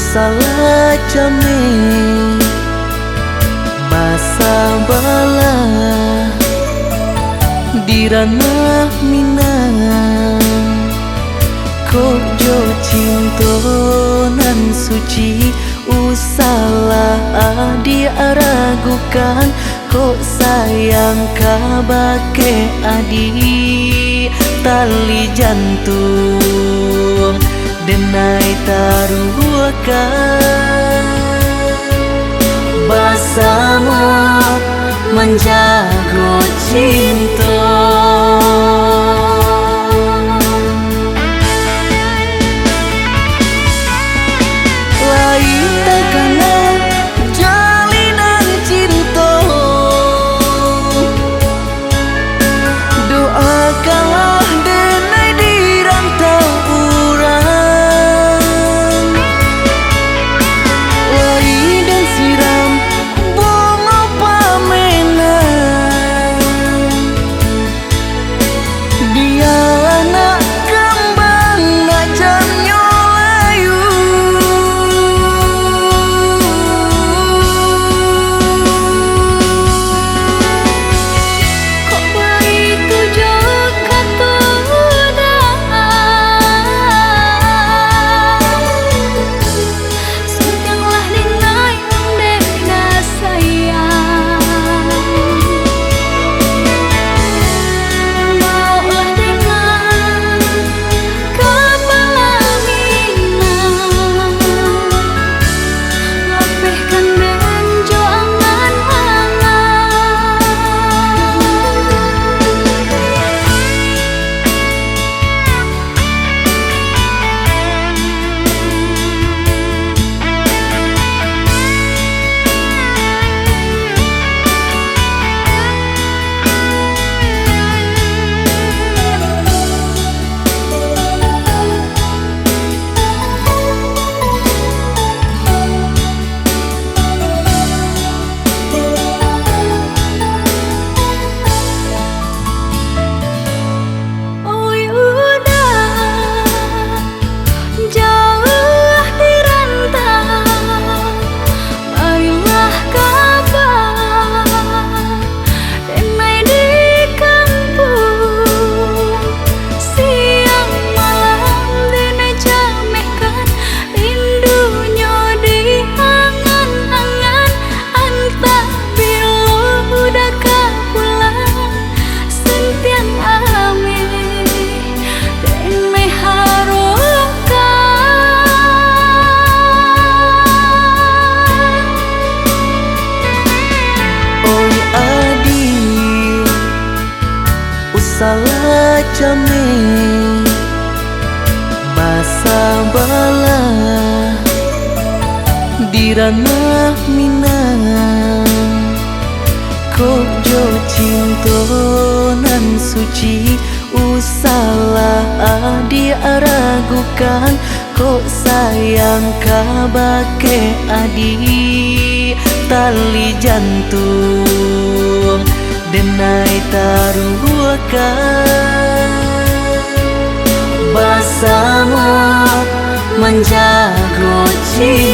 salah jame basa bala dirana minang kok jo cinto nan suci usalah adi ragukan kok sayang kabake adi tali jantung denai taruhkan bersama menjaga cinta. Lain tekanan jalinan cinta, doakanlah denai di rantau urang. Lain dan siram bunga pamenang, dia anak kembang nak jamnya layu. Kok begitu juga sayanglah dinai dena sayang. Maulah dengan kepala minang, lapihkan dengan jo angan-angan. Oi udah jauh di rantau, marilah kabar denai di kampung. Siang malam denai jamehkan rindunya di angan-angan. Antah bila udah kapulang sentiang ame denai harukan. Oi adi usalah jame basa bala dirana minang kok jo cinto nan suci usalah adi ragukan kok sayang kabake adi tali jantung denai taruhkan bersama menjaga cinta.